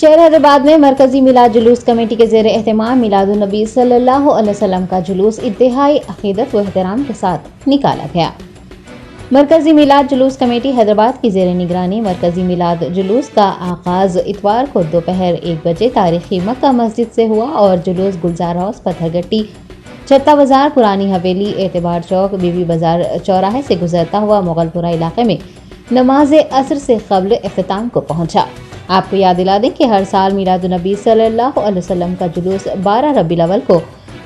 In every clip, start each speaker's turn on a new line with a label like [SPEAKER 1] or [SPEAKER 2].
[SPEAKER 1] शहर हैदराबाद में मरकजी मिलाद जुलूस कमेटी के ज़ेर एहतमाम मिलादुन नबी सल्लल्लाहु अलैहि वसल्लम का जुलूस इंतहाई अकीदत व एहतराम के साथ निकाला गया। मरकजी मिलाद जुलूस कमेटी हैदराबाद की ज़ेर निगरानी मरकजी मिलाद जुलूस का आगाज इतवार को दोपहर 1 बजे तारीखी मक्का मस्जिद से हुआ और जुलूस गुलजार हाउस, पत्थरगट्टी, छत्ता बाजार, पुरानी हवेली, एतबार चौक, बीबी बाजार चौराहे से गुजरता हुआ मुगलपुरा इलाके में नमाज असर से कब्ल इख्तिताम को पहुंचा। आपको याद दिला दें कि हर साल मिलादुन नबी सल्लल्लाहु अलैहि वसल्लम का जुलूस 12 रबीउल अव्वल को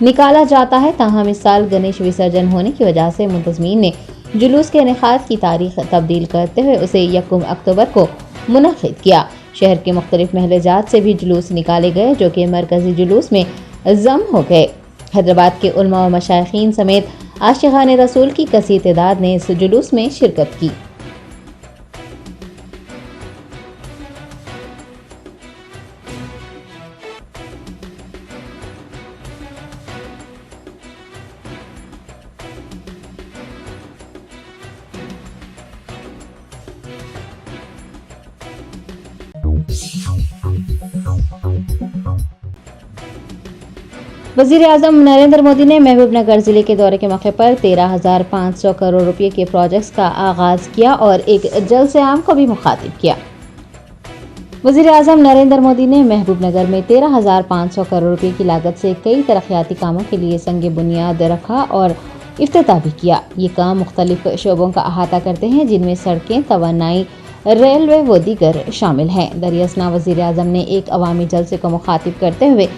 [SPEAKER 1] निकाला जाता है। ताहम इस साल गणेश विसर्जन होने की वजह से मुंतज़मीन ने जुलूस के इनेकाद की तारीख तब्दील करते हुए उसे 1 अक्टूबर को मुनक़िद किया। शहर के मुख्तलिफ महलेजात से भी जुलूस निकाले गए जो कि मरकजी जुलूस में जम हो गए। हैदराबाद के उलमा व मशाइखीन समेत आशिक़ान रसूल की कसीर तादाद ने इस जुलूस में शिरकत की। वज़ीर आज़म नरेंद्र मोदी ने महबूबनगर जिले के दौरे के मौके पर 13,500 करोड़ रुपए के प्रोजेक्ट्स का आगाज किया और एक जलसे आम को भी मुखातिब किया। वज़ीर आज़म नरेंद्र मोदी ने महबूबनगर में 13,500 करोड़ रुपए की लागत से कई तरक्याती कामों के लिए संग बुनियाद रखा और इफ्तिताह भी किया। ये काम मुख्तलिफ शोबों का अहाता करते हैं जिनमें सड़कें, तवानाई, रेलवे व दीगर शामिल हैं। दरियासना वज़ीर आज़म ने एक अवामी जलसे को मुखातिब करते हुए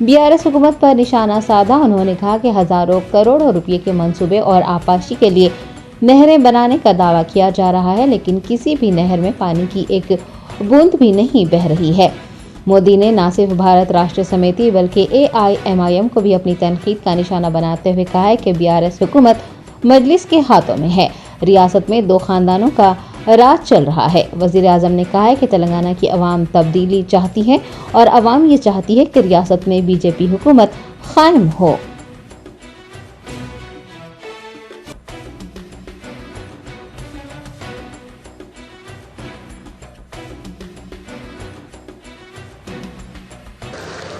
[SPEAKER 1] BRS हुकूमत पर निशाना साधा। उन्होंने कहा कि हजारों करोड़ों रुपए के मंसूबे और आपाशी के लिए नहरें बनाने का दावा किया जा रहा है, लेकिन किसी भी नहर में पानी की एक बूंद भी नहीं बह रही है। मोदी ने न सिर्फ भारत राष्ट्र समिति बल्कि AIMIM को भी अपनी तनकीद का निशाना बनाते हुए कहा है कि BRS हुकूमत मजलिस के हाथों में है। रियासत में 2 खानदानों का राज चल रहा है। वज़ीर आज़म ने कहा है कि तेलंगाना की अवाम तब्दीली चाहती है और अवाम ये चाहती है कि रियासत में BJP हुकूमत कायम हो।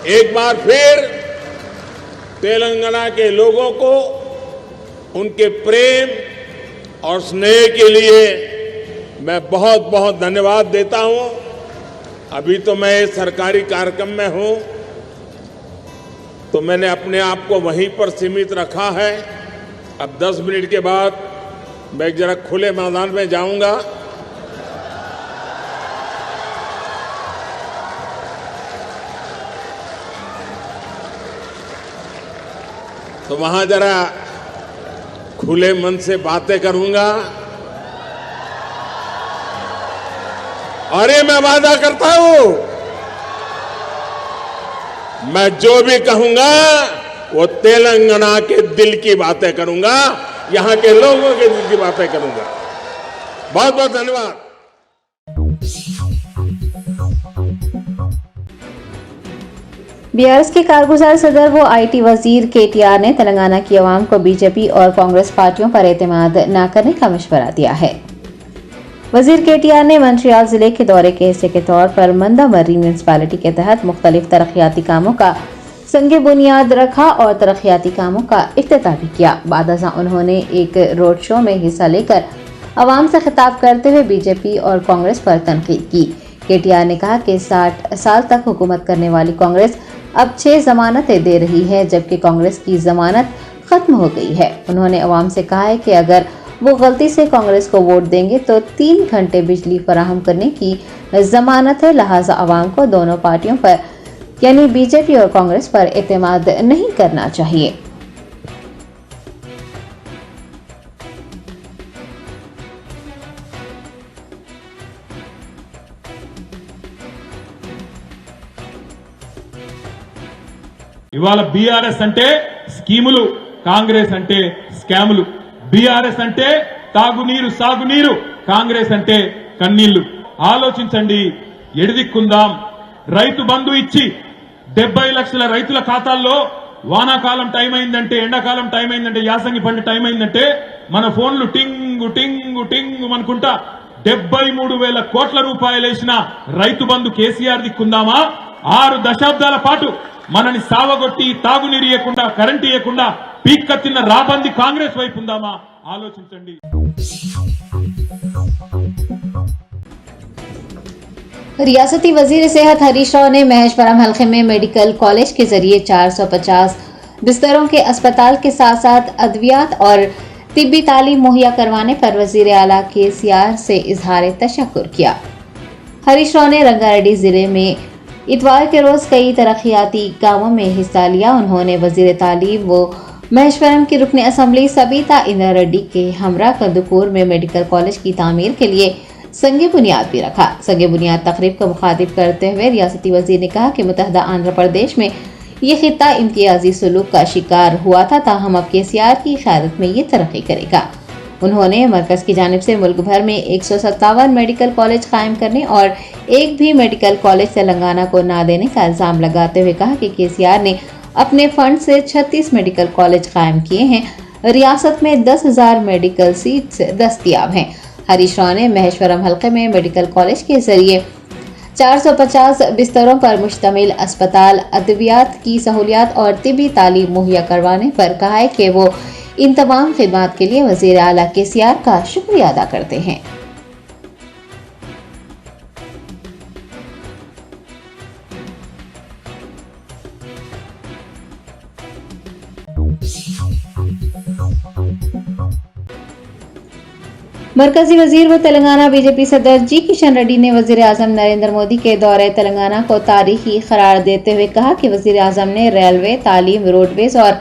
[SPEAKER 2] एक बार फिर तेलंगाना के लोगों को उनके प्रेम और स्नेह के लिए मैं बहुत बहुत धन्यवाद देता हूं। अभी तो मैं सरकारी कार्यक्रम में हूं तो मैंने अपने आप को वहीं पर सीमित रखा है। अब 10 मिनट के बाद मैं जरा खुले मैदान में जाऊंगा। तो वहां जरा खुले मन से बातें करूंगा और ये मैं वादा करता हूं मैं जो भी कहूंगा वो तेलंगाना के दिल की बातें करूंगा, यहां के लोगों के दिल की बातें करूंगा। बहुत बहुत धन्यवाद।
[SPEAKER 1] BRS के कारगुजार सदर व IT वजीर KTR ने तेलंगाना की अवाम को BJP और कांग्रेस पार्टियों पर एतमाद न करने का मशवरा दिया है। वजीर KTR ने मंचियाल जिले के दौरे के हिस्से के तौर पर मंदामर्री म्यूनसिपालिटी के तहत मुख्तलिफ तरक्याती कामों का संग बुनियाद रखा और तरक्याती कामों का इफ्तिताह भी किया। बादशाह उन्होंने एक रोड शो में हिस्सा लेकर अवाम से खिताब करते हुए BJP और कांग्रेस पर तनकीद की। KTR ने कहा कि 60 साल तक हुकूमत करने वाली कांग्रेस अब 6 जमानतें दे रही है, जबकि कांग्रेस की जमानत खत्म हो गई है। उन्होंने अवाम से कहा है कि अगर वो गलती से कांग्रेस को वोट देंगे तो 3 घंटे बिजली फराहम करने की जमानत है। लिहाजा अवाम को दोनों पार्टियों पर यानी BJP और कांग्रेस पर एतमाद नहीं करना चाहिए।
[SPEAKER 3] ఇవాళ BRS అంటే స్కీములు, కాంగ్రెస్ అంటే స్కాములు. BRS అంటే తాగునీరు, సాగునీరు, కాంగ్రెస్ అంటే కన్నీళ్లు. ఆలోచించండి, ఎడిదిక్కుందాం. రైతు బంధు ఇచ్చి 70 లక్షల రైతుల ఖాతాల్లో వానాకాలం టైం అయిందంటే, ఎండాకాలం టైం అయిందంటే, యాసంగి పంట టైం అయిందంటే మన ఫోన్లు టింగు టింగు టింగు అనుకుంటా 73,000 కోట్ల రూపాయలు వేసిన రైతు బంధు కేసీఆర్ దిక్కుందామా? 6 దశాబ్దాల పాటు మనని సావగొట్టి తాగునీరు ఇవ్వకుండా కరెంటు ఇవ్వకుండా పీక్క తిన్న రాబంది కాంగ్రెస్ వైపు ఉందామా? ఆలోచించండి.
[SPEAKER 1] रियासती वजीर सेहत हरीश राव ने महेश्वरम हलके में मेडिकल कॉलेज के जरिए 450 बिस्तरों के अस्पताल के साथ साथ अद्वियात और तिब्बी तालीम मुहैया करवाने पर वजीर आला केसीआर से इजहार तशक्कुर किया। हरीश राव ने रंगारेड्डी जिले में इतवार के रोज कई तरक्याती कामों में हिस्सा लिया। उन्होंने वजीर तालीम व महेश्वरम की रुकन असम्बली सबीता इंदिरा रेड्डी के हमरा कंदुकूर में मेडिकल कॉलेज की तामीर के लिए संगे बुनियाद भी रखा। संगे बुनियाद तकरीब को मुखातिब करते हुए रियासती वजीर ने कहा कि मुतहदा आंध्र प्रदेश में ये खित्ता इम्तियाजी सलूक का शिकार हुआ था, ताहम अब केसीआर की क़यादत में ये तरक्की करेगा। उन्होंने मरकज की जानिब से मुल्क भर में 157 मेडिकल कॉलेज कायम करने और एक भी मेडिकल कॉलेज तेलंगाना को न देने का इल्जाम लगाते हुए कहा कि केसीआर ने अपने फंड से 36 मेडिकल कॉलेज कायम किए हैं। रियासत में 10,000 मेडिकल सीट्स दस्तियाब हैं। हरीश राव ने महेश्वरम हलके में मेडिकल कॉलेज के जरिए 450 बिस्तरों पर मुश्तमिल अस्पताल, अद्वियात की सहूलियात और तिब्बी तालीम मुहैया करवाने पर कहा है कि वो इन तमाम खिदमात के लिए वजीर आला केसीआर का शुक्रिया अदा करते हैं। मरकजी वजीर व तेलंगाना बीजेपी सदर जी किशन रेड्डी ने वजीर आजम नरेंद्र मोदी के दौरे तेलंगाना को तारीखी करार देते हुए कहा कि वजीर आजम ने रेलवे, तालीम, रोडवेज और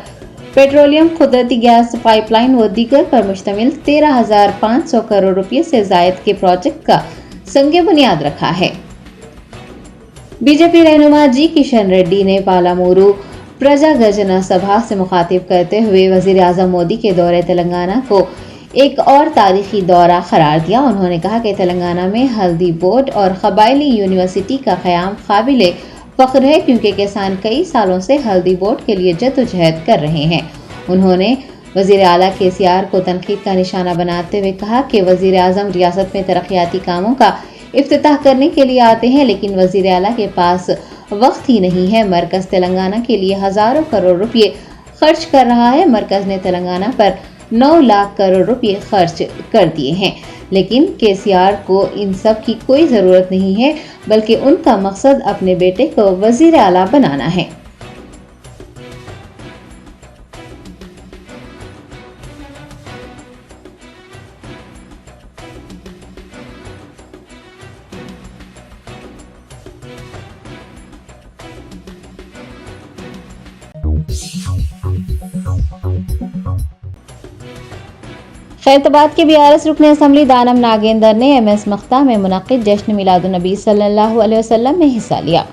[SPEAKER 1] पेट्रोलियम, कुदरती गैस पाइपलाइन व दीगर पर मुश्तमिल 13,500 करोड़ रुपये से जायद के प्रोजेक्ट का संगे बुनियाद रखा है। बीजेपी रहनुमा जी किशन रेड्डी ने पालामूरू प्रजा गर्जना सभा से मुखातिब करते हुए वजीर आजम मोदी के दौरे तेलंगाना को एक और तारीखी दौरा करार दिया। उन्होंने कहा कि तेलंगाना में हल्दी बोर्ड और कबायली यूनिवर्सिटी का क़याम काबिले फ़ख्र है, क्योंकि किसान कई सालों से हल्दी बोर्ड के लिए जद्दोजहद कर रहे हैं। उन्होंने वज़ीर आला केसीआर को तनकीद का निशाना बनाते हुए कहा कि वज़ीर आज़म रियासत में तरक्याती कामों का इफ्तिताह करने के लिए आते हैं, लेकिन वज़ीर आला के पास वक्त ही नहीं है। मरकज़ तेलंगाना के लिए हज़ारों करोड़ रुपये खर्च कर रहा है। मरकज़ ने तेलंगाना पर 9 लाख करोड़ रुपये खर्च कर दिए हैं, लेकिन केसीआर को इन सब की कोई ज़रूरत नहीं है, बल्कि उनका मकसद अपने बेटे को वज़ीर आला बनाना है। खैरताबाद के बीआरएस रुकन असम्बली दानम नागेंद्र ने एमएस मख्ता में मुनक़िद जश्न मिलादुन्नबी सल्लल्लाहु अलैहि वसल्लम में हिस्सा लिया।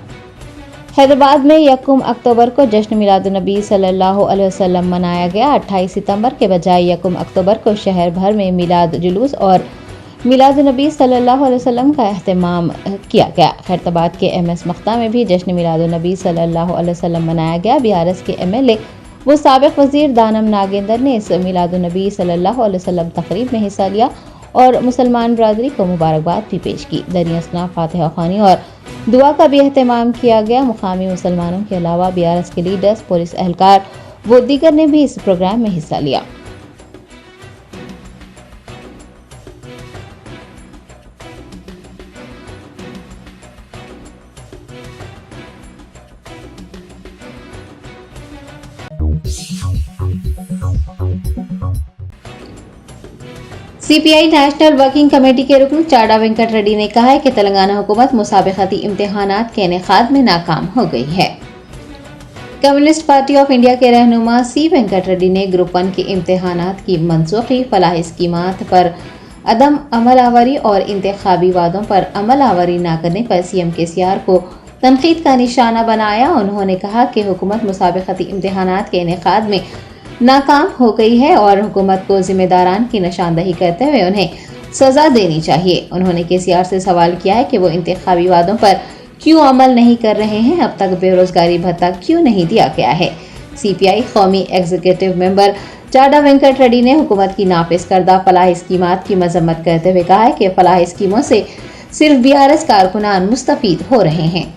[SPEAKER 1] हैदराबाद में 1 अक्टूबर को जश्न मिलादुन्नबी सल्लल्लाहु अलैहि वसल्लम मनाया गया। 28 सितंबर के बजाय 1 अक्टूबर को शहर भर में मिलाद जुलूस और मिलादुन्नबी सल्लल्लाहु अलैहि वसल्लम का एहतमाम किया गया। खैरताबाद के एमएस मख्ता में भी जश्न मिलादुन्नबी सल्लल्लाहु अलैहि वसल्लम मनाया गया। बीआरएस के एमएलए वो साबिक वजीर दानम नागेंद्र ने इस मिलादुन्नबी सल्लल्लाहु अलैहि वसल्लम तकरीब में हिस्सा लिया और मुसलमान बरादरी को मुबारकबाद भी पेश की। दरिया असना, फातिहा ख़्वानी और दुआ का भी एहतमाम किया गया। मुकामी मुसलमानों के अलावा बीआरएस के लीडर्स, पुलिस एहलकार व दीगर ने भी इस प्रोग्राम में हिस्सा लिया। सीपीआई नेशनल वर्किंग कमेटी के रुकन चाडा वेंकट रेड्डी ने कहा है कि तेलंगाना हुकूमत मुसाबिकती इम्तिहानात के इनेकाद में नाकाम हो गई है। कम्युनिस्ट पार्टी ऑफ इंडिया के रहनुमा सी वेंकट रेड्डी ने ग्रुप 1 के इम्तिहानात की मनसूखी, फलाही स्कीमात पर अदम अमलावरी और इंतखाबी वादों पर अमलावरी न करने पर सीएम केसीआर को तनकीद का निशाना बनाया। उन्होंने कहा कि हुकूमत मुसाबिकती इम्तिहानात के इनेकाद में नाकाम हो गई है और हुकूमत को जिम्मेदारान की निशानदही करते हुए उन्हें सजा देनी चाहिए। उन्होंने केसीआर से सवाल किया है कि वो इंतखाबी वादों पर क्यों अमल नहीं कर रहे हैं, अब तक बेरोजगारी भत्ता क्यों नहीं दिया गया है। CPI कौमी एग्जीक्यूटिव मेंबर चाडा वेंकट रेड्डी ने हुकूमत की नाफिज करदा फलाही स्कीमात की मजम्मत करते हुए कहा है कि फलाही स्कीमों से सिर्फ BRS कारकुनान मुस्तफीद हो रहे हैं।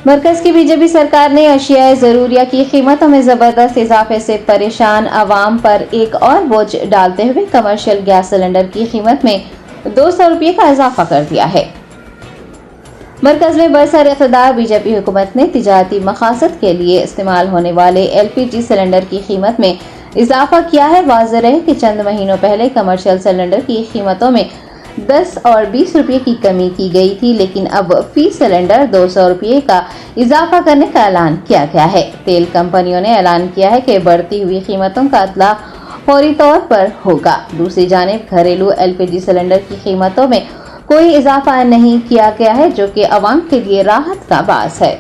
[SPEAKER 1] मरकज की बीजेपी सरकार ने अशियाए ज़रूरिया की कीमतों में जबरदस्त इजाफे से परेशान आवाम पर एक और बोझ डालते हुए कमर्शियल गैस सिलेंडर की कीमत में 200 रुपये का इजाफा कर दिया है। मरकज में बरसर इक़्तिदार बीजेपी हुकूमत ने तिजारती मकासद के लिए इस्तेमाल होने वाले LPG सिलेंडर की कीमत में इजाफा किया है। वाज़ेह रहे कि चंद महीनों पहले कमर्शियल सिलेंडर की कीमतों में 10 और 20 रुपये की कमी की गई थी, लेकिन अब फी सिलेंडर 200 रुपये का इजाफा करने का ऐलान किया गया है। तेल कंपनियों ने ऐलान किया है कि बढ़ती हुई कीमतों का अदला फौरी तौर पर होगा। दूसरी जानिब घरेलू LPG सिलेंडर की कीमतों में कोई इजाफा नहीं किया गया है, जो कि अवाम के लिए राहत का बास है।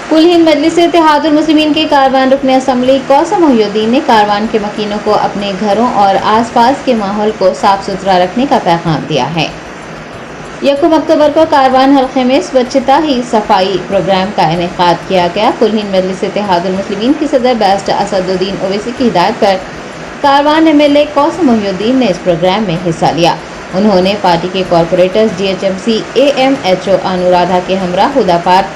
[SPEAKER 1] कुल हिंद मजलिस इत्तेहादुल मुस्लिमीन के कारवान रुकन असम्बली कौसम मोहिउद्दीन ने कारवान के मकीनों को अपने घरों और आसपास के माहौल को साफ सुथरा रखने का पैगाम दिया है। 1 अक्टूबर को कारवान हल्के में स्वच्छता ही सफाई प्रोग्राम का इनेकाद किया गया। कुल हिंद मजलिस इत्तेहादुल मुस्लिमीन के सदर बैरिस्टर असदुद्दीन ओवैसी की हिदायत पर कारवान MLA कौसम मोहिउद्दीन ने इस प्रोग्राम में हिस्सा लिया। उन्होंने पार्टी के कॉरपोरेटर्स DHMC AMHO अनुराधा के हमरा हुदा पार्क,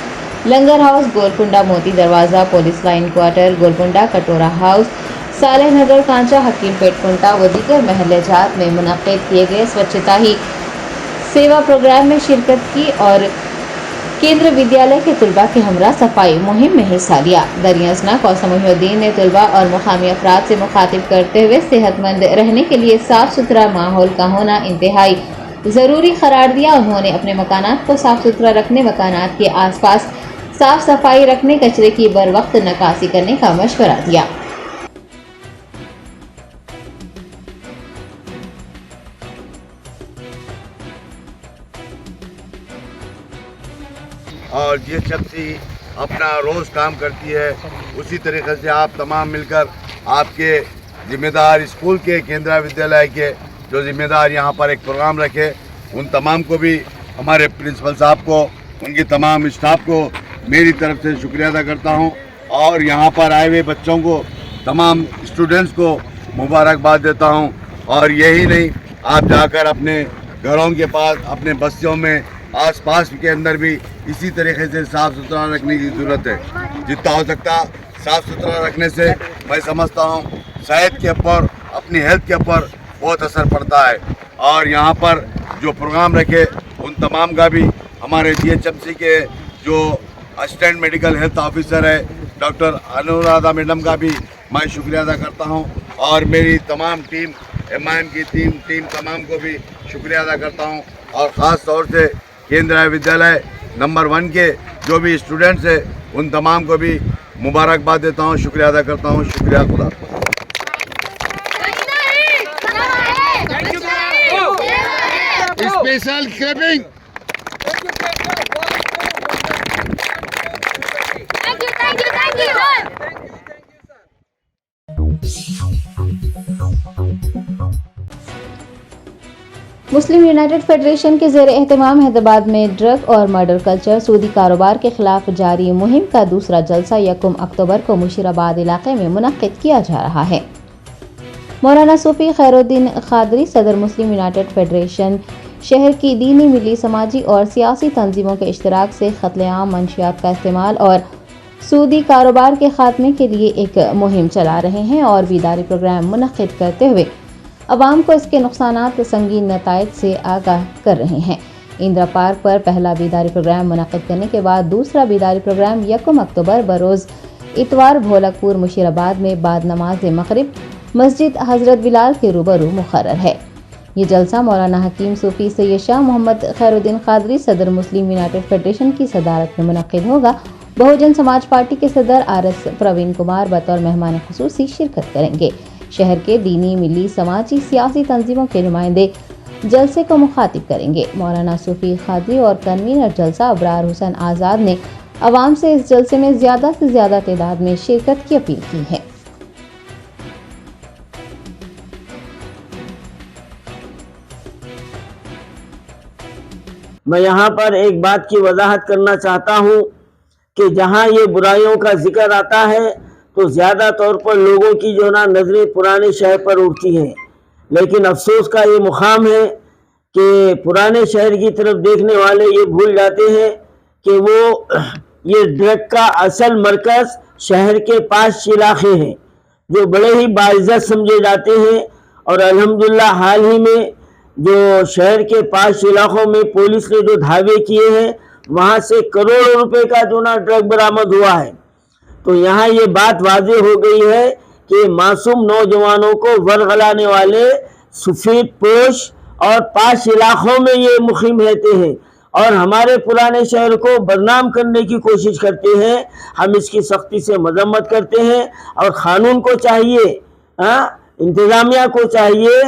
[SPEAKER 1] लंगर हाउस, गोलकुंडा मोती दरवाजा, पुलिस लाइन क्वार्टर, गोलकुंडा कटोरा हाउस, सालेह नगर कांचा, हकीमपेट कुंटा व दीगर महल्ले जात में मुनक्किद किए गए स्वच्छता ही सेवा प्रोग्राम में शिरकत की और केंद्र विद्यालय के तुलबा के हमरा सफाई मुहिम में हिस्सा लिया। दरियासना कौसम मोहिउद्दीन ने तुलबा और मुकामी अफराद से मुखातिब करते हुए सेहतमंद रहने के लिए साफ सुथरा माहौल का होना इंतहाई ज़रूरी करार दिया। उन्होंने अपने मकानात को साफ सुथरा रखने, मकानात के आसपास साफ सफाई रखने, कचरे की बर वक्त नकासी करने का मशवरा दिया।
[SPEAKER 4] और DHMC अपना रोज़ काम करती है, उसी तरीके से आप तमाम मिलकर आपके जिम्मेदार स्कूल के, केंद्रीय विद्यालय के जो जिम्मेदार यहाँ पर एक प्रोग्राम रखे, उन तमाम को भी, हमारे प्रिंसिपल साहब को, उनकी तमाम स्टाफ को मेरी तरफ से शुक्रिया अदा करता हूँ। और यहाँ पर आए हुए बच्चों को, तमाम स्टूडेंट्स को मुबारकबाद देता हूँ। और यही नहीं, आप जाकर अपने घरों के पास, अपने बस्तियों में, आसपास के अंदर भी इसी तरीके से साफ़ सुथरा रखने की ज़रूरत है। जितना हो सकता साफ़ सुथरा रखने से मैं समझता हूँ सेहत के ऊपर, अपनी हेल्थ के ऊपर बहुत असर पड़ता है। और यहाँ पर जो प्रोग्राम रखे, उन तमाम का भी हमारे DHMC के जो असिस्टेंट मेडिकल हेल्थ ऑफिसर है डॉक्टर अनुराधा मैडम का भी मैं शुक्रिया अदा करता हूँ। और मेरी तमाम टीम, MIM की टीम तमाम को भी शुक्रिया अदा करता हूँ। और ख़ास तौर से केंद्रीय विद्यालय नंबर 1 के जो भी स्टूडेंट्स हैं, उन तमाम को भी मुबारकबाद देता हूँ, शुक्रिया अदा करता हूँ। शुक्रिया, खुदा। Special clapping.
[SPEAKER 1] Muslim United federation के ज़ेर एहतमाम हैदराबाद में ड्रग और मर्डर कल्चर सूदी कारोबार के खिलाफ जारी मुहिम का दूसरा जलसा 1 अक्टूबर को मुशीराबाद इलाके में मुनक्किद किया जा रहा है। मौलाना सूफी खैरुद्दीन खादरी सदर मुस्लिम यूनाइटेड फेडरेशन शहर की दीनी, मिली, समाजी और सियासी तंजीमों के इश्तराक से क़त्ल-ए-आम, मंशियात का इस्तेमाल और सूदी कारोबार के खात्मे के लिए एक मुहिम चला रहे हैं और बीदारी प्रोग्राम मुनक्किद करते हुए अवाम को इसके नुकसानात संगीन नताइज से आगाह कर रहे हैं। इंदिरा पार्क पर पहला बीदारी प्रोग्राम मुनक्किद करने के बाद दूसरा बीदारी प्रोग्राम 1 अक्टूबर बरोज़ इतवार भोलकपुर मुशीराबाद में बाद नमाज मगरिब मस्जिद हज़रत बिलाल के रूबरू मुकर्रर है। ये जलसा मौलाना हकीम सूफी सैयद शाह मोहम्मद खैरुद्दीन खादरी सदर मुस्लिम यूनाइटेड फेडरेशन की सदारत में मुनक्किद होगा। बहुजन समाज पार्टी के सदर RS प्रवीण कुमार बतौर मेहमान खुसूसी शिरकत करेंगे। शहर के दीनी, मिली, समाजी, सियासी तंजीमों के नुमाइंदे जलसे को मुखातिब करेंगे। मौलाना सूफी खादरी और कन्वीनर जलसा अबरार हुसैन आज़ाद ने अवाम से इस जलसे में ज़्यादा से ज़्यादा तादाद में शिरकत की अपील की है।
[SPEAKER 5] मैं यहाँ पर एक बात की वजाहत करना चाहता हूँ कि जहाँ ये बुराइयों का जिक्र आता है तो ज़्यादा तौर पर लोगों की जो ना नज़रें पुराने शहर पर उठती हैं, लेकिन अफसोस का ये मुकाम है कि पुराने शहर की तरफ देखने वाले ये भूल जाते हैं कि वो ये ड्रग का असल मरकज़ शहर के 5 इलाके हैं जो बड़े ही बाइज्जत समझे जाते हैं। और अल्हम्दुलिल्लाह हाल ही में जो शहर के 5 इलाकों में पुलिस ने जो धावे किए हैं वहाँ से करोड़ों रुपए का जो ना ड्रग बरामद हुआ है। तो यहाँ ये बात वाज़ेह हो गई है कि मासूम नौजवानों को वरगलाने वाले सफ़ेद पोश और 5 इलाकों में ये मुक़ीम रहते हैं और हमारे पुराने शहर को बदनाम करने की कोशिश करते हैं। हम इसकी सख्ती से मजम्मत करते हैं और क़ानून को चाहिए, इंतज़ामिया को चाहिए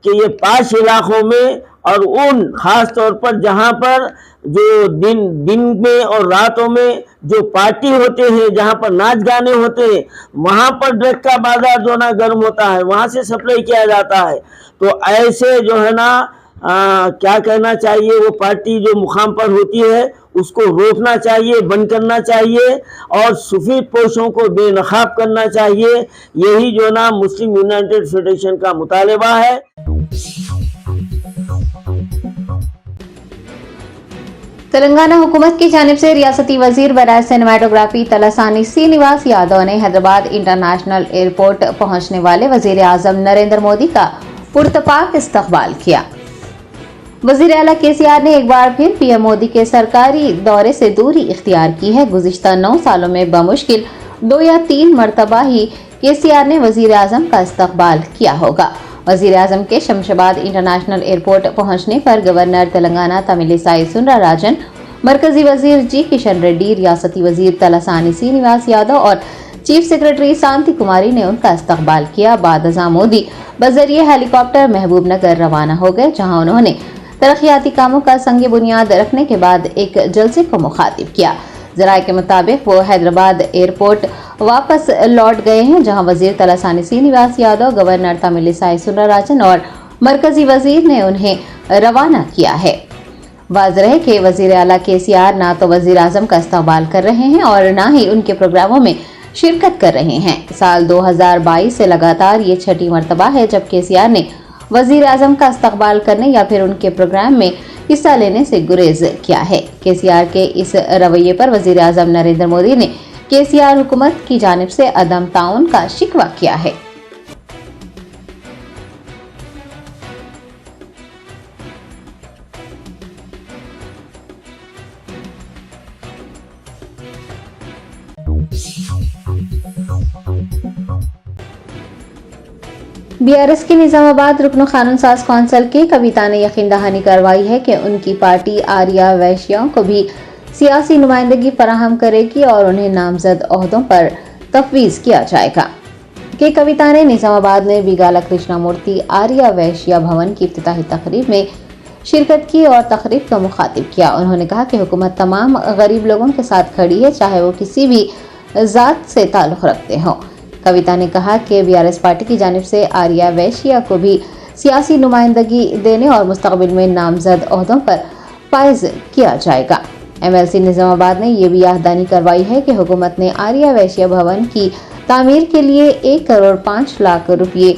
[SPEAKER 5] कि ये 5 इलाकों में और उन ख़ास तौर पर जहाँ पर जो दिन में और रातों में जो पार्टी होते हैं, जहाँ पर नाच गाने होते हैं, वहाँ पर ड्रग का बाजार जो ना गर्म होता है, वहाँ से सप्लाई किया जाता है। तो ऐसे जो है ना क्या कहना चाहिए, वो पार्टी जो मुकाम पर होती है उसको रोकना चाहिए, बंद करना चाहिए और सफ़ेद पोशों को बेनकाब करना चाहिए। यही जो ना मुस्लिम यूनाइटेड फेडरेशन का मुतालबा है।
[SPEAKER 1] तेलंगाना हुकूमत की जानिब से रियासती वजीर बराए सिनेमाटोग्राफी तलासानी श्रीनिवास यादव ने हैदराबाद इंटरनेशनल एयरपोर्ट पहुंचने वाले वजीर आजम नरेंद्र मोदी का पुरतपाक इस्तकबाल किया। वजीर आला KCR ने एक बार फिर PM मोदी के सरकारी दौरे से दूरी इख्तियार की है। गुज़िश्ता 9 सालों में बमुश्किल 2 या 3 मरतबा ही KCR ने वजीर आजम का इस्तकबाल किया होगा। वजीर आजम के शमशाबाद इंटरनेशनल एयरपोर्ट पहुंचने पर गवर्नर तेलंगाना तमिलिसाई सुंदरराजन, मरकजी वजीर G किशन रेड्डी, रियासती वजीर तलासानी श्रीनिवास यादव और चीफ सेक्रेटरी शांति कुमारी ने उनका इस्तकबाल किया। बाद अज़ां मोदी बजरिए हेलीकॉप्टर महबूब नगर रवाना हो गए, जहां उन्होंने तरक्याती कामों का संग बुनियाद रखने के बाद एक जलसे को मुखातिब किया। ज़राए के मुताबिक वो हैदराबाद एयरपोर्ट वापस लौट गए हैं, जहां वजीर तलासानी श्रीनिवास यादव, गवर्नर तमिलिसाई सुंदरराजन और मरकजी वजीर ने उन्हें रवाना किया है। वाज़ेह है कि वजीर आला KCR ना तो वजीर आजम का इस्तकबाल कर रहे हैं और ना ही उनके प्रोग्रामों में शिरकत कर रहे हैं। साल 2022 से लगातार ये 6ठी मरतबा है जब KCR ने वजीर आजम का इस्तकबाल करने या फिर उनके प्रोग्राम में हिस्सा लेने से गुरेज किया है। KCR के इस रवैये पर वजीर आजम नरेंद्र मोदी ने KCR हुकूमत की जानिब से अदम ताउन का शिकवा किया है। BRS की निजामाबाद रुकन कानून साज कौंसिल की कविता ने यकीन दहानी करवाई है कि उनकी पार्टी आर्या वैश्याओं को भी सियासी नुमाइंदगी फराहम करेगी और उन्हें नामजद ओहदों पर तफवीज़ किया जाएगा। के कविता ने निजामाबाद में बिगाला कृष्णा मूर्ति आर्या वैश्या भवन की इफ्तिताही तकरीब में शिरकत की और तकरीब का मुखातिब किया। उन्होंने कहा कि हुकूमत तमाम गरीब लोगों के साथ खड़ी है, चाहे वो किसी भी ज़ात से ताल्लुक़ रखते हों। कविता ने कहा कि BRS पार्टी की जानिब से आर्या वैश्या को भी सियासी नुमाइंदगी देने और मुस्तकबिल में नामजद ओहदों पर फाइज किया जाएगा। MLC निजामाबाद ने यह भी याददानी करवाई है कि हुकूमत ने आर्या वैश्या भवन की तामीर के लिए 1 करोड़ 5 लाख रुपये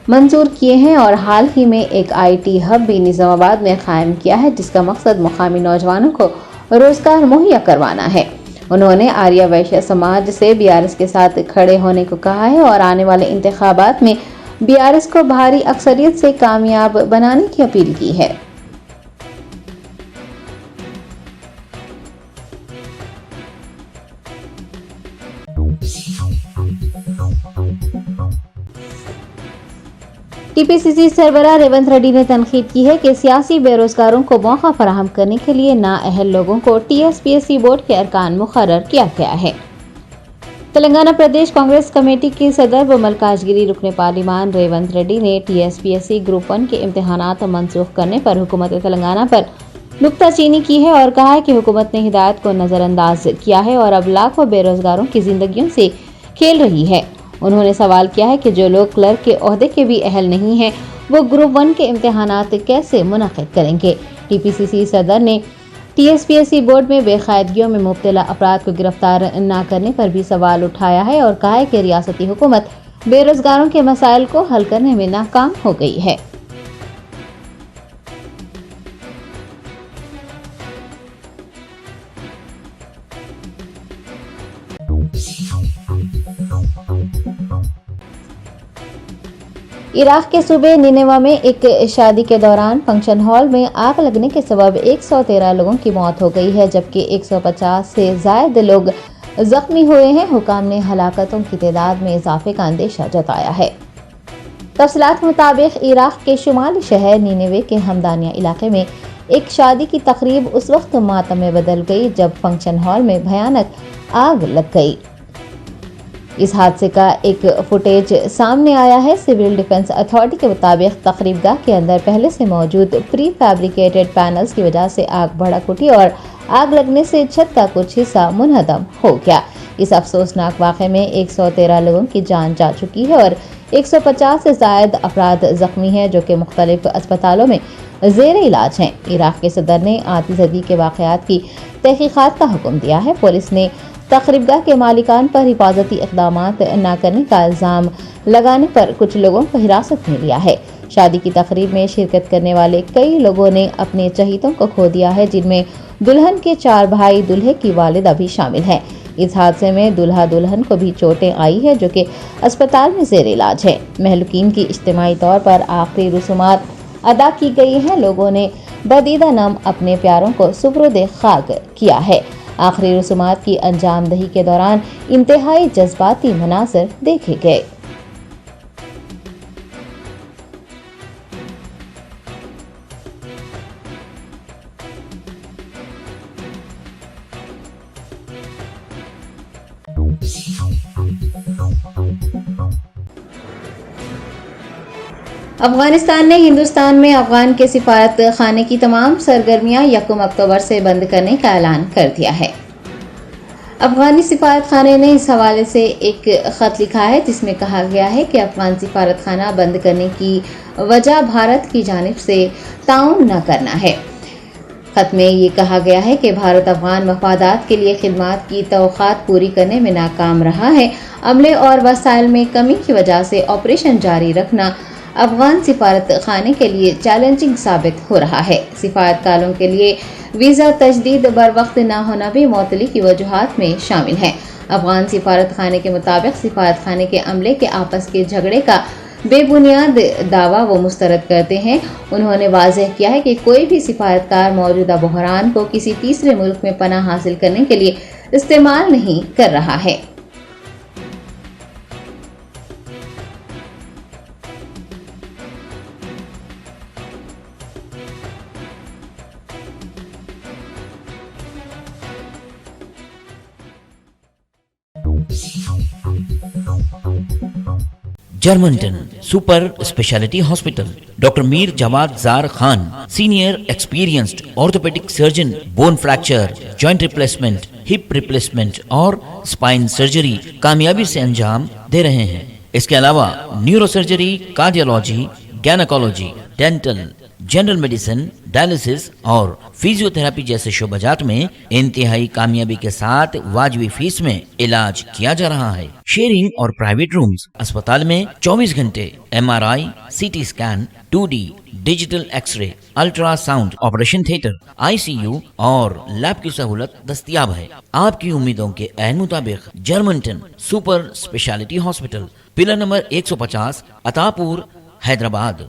[SPEAKER 1] मंजूर किए हैं और हाल ही में एक IT हब भी निजामाबाद में कायम किया है, जिसका मकसद मुकामी नौजवानों को रोजगार मुहैया करवाना है। उन्होंने आर्या वैश्य समाज से BRS के साथ खड़े होने को कहा है और आने वाले इंतखाबात में BRS को भारी अक्सरियत से कामयाब बनाने की अपील की है। टीपीसीसी सरबराह रेवंत रेड्डी ने तनकीद की है कि सियासी बेरोजगारों को मौका फराहम करने के लिए नाअहल लोगों को टीएसपीएससी बोर्ड के अरकान मुकर्रर किया गया है। तेलंगाना प्रदेश कांग्रेस कमेटी के सदर व मलकाजगिरी रुकने पार्लिमान रेवंत रेड्डी ने टीएसपीएससी ग्रुप 1 के इम्तिहानात मंसूख करने पर हुकूमत तेलंगाना पर नुक्ताचीनी की है और कहा है कि हुकूमत ने हिदायत को नजरअंदाज किया है और अब लाखों बेरोजगारों की जिंदगियों से खेल रही है। उन्होंने सवाल किया है कि जो लोग क्लर्क के ओहदे के भी अहल नहीं हैं, वो ग्रुप 1 के इम्तिहानात कैसे मुनक़िद करेंगे। टीपीसीसी सदर ने टीएसपीएससी बोर्ड में बेकायदगियों में मुब्तला अफराद को गिरफ्तार न करने पर भी सवाल उठाया है और कहा है कि रियासती हुकूमत बेरोजगारों के मसाइल को हल करने में नाकाम हो गई है। इराक के सूबे निनेवा में एक शादी के दौरान फंक्शन हॉल में आग लगने के सबब 113 लोगों की मौत हो गई है, जबकि 150 से ज्यादा लोग जख्मी हुए हैं। हुकाम ने हलाकतों की तादाद में इजाफे का अंदेशा जताया है। तफसीलात मुताबिक इराक के शुमाली शहर निनेवे के हमदानिया इलाके में एक शादी की तकरीब उस वक्त मातम में बदल गई जब फंक्शन हॉल में भयानक आग लग गई। इस हादसे का एक फुटेज सामने आया है। सिविल डिफेंस अथॉरिटी के मुताबिक तकरीबगाह के अंदर पहले से मौजूद प्री फैब्रिकेटेड पैनल्स की वजह से आग भड़क उठी और आग लगने से छत का कुछ हिस्सा मुनहदम हो गया। इस अफसोसनाक वाक़े में 113 लोगों की जान जा चुकी है और 150 से ज्यादा अफराद जख्मी हैं, जो कि मुख्तलिफ अस्पतालों में जेर इलाज हैं। इराक के सदर ने आतिशबाजी के वाक़यात की तहकीकात का हुक्म दिया है। पुलिस ने तकरीबगाह के मालिकान पर हिफाजती इक़दामात न करने का इल्ज़ाम लगाने पर कुछ लोगों को हिरासत में लिया है। शादी की तकरीब में शिरकत करने वाले कई लोगों ने अपने चहीतों को खो दिया है, जिनमें दुल्हन के 4 भाई, दूल्हे की वालिदा भी शामिल है। इस हादसे में दूल्हा दुल्हन को भी चोटें आई है, जो कि अस्पताल में जेर इलाज है। महलूकीन की इज्तिमाई तौर पर आखिरी रसूमात अदा की गई हैं। लोगों ने बदीदा नाम अपने प्यारों को सुपुर्द खाक किया है। आखिरी रसूमात की अंजामदही के दौरान इंतहाई जज्बाती मनाज़र देखे गए। अफगानिस्तान ने हिंदुस्तान में अफगान के सिफारत खाने की तमाम सरगर्मियां 1 अक्टूबर से बंद करने का ऐलान कर दिया है। अफगानी सिफारत खाने ने इस हवाले से एक ख़त लिखा है, जिसमें कहा गया है कि अफगान सिफारत खाना बंद करने की वजह भारत की जानिब से ताउन न करना है। खत में ये कहा गया है कि भारत अफगान मफादात के लिए खिदमात की तवक्कात पूरी करने में नाकाम रहा है। अमले और वसाइल में कमी की वजह से ऑपरेशन जारी रखना अफगान सिफारत खाने के लिए चैलेंजिंग साबित हो रहा है। सिफारतकारों के लिए वीज़ा तजदीद बर वक्त न होना भी मुअत्तली की वजूहात में शामिल है। अफगान सिफारत खाने के मुताबिक सिफारत खाने के अमले के आपस के झगड़े का बेबुनियाद दावा वो मुस्तरद करते हैं। उन्होंने वाज़ेह किया है कि कोई भी सिफारतकार मौजूदा बहरान को किसी तीसरे मुल्क में पनाह हासिल करने के लिए इस्तेमाल नहीं कर रहा है।
[SPEAKER 6] जर्मनटन super speciality hospital, doctor Mir Jawad जार Khan, senior experienced orthopaedic surgeon, bone fracture, joint replacement, hip replacement और स्पाइन सर्जरी कामयाबी से अंजाम दे रहे हैं। इसके अलावा neuro surgery, cardiology, gynaecology, dental, general medicine, dialysis और फिजियोथेरेपी जैसे शोबाजात में इंतहाई कामयाबी के साथ वाजबी फीस में इलाज किया जा रहा है। शेयरिंग और प्राइवेट रूम्स, अस्पताल में 24 घंटे MRI, CT scan, 2D digital x ray, ultrasound, operation theatre, ICU और लैब की सहूलत दस्तयाब है। आपकी उम्मीदों के ऐन मुताबिक Germanten super speciality hospital, pillar number 150, Attapur, Hyderabad.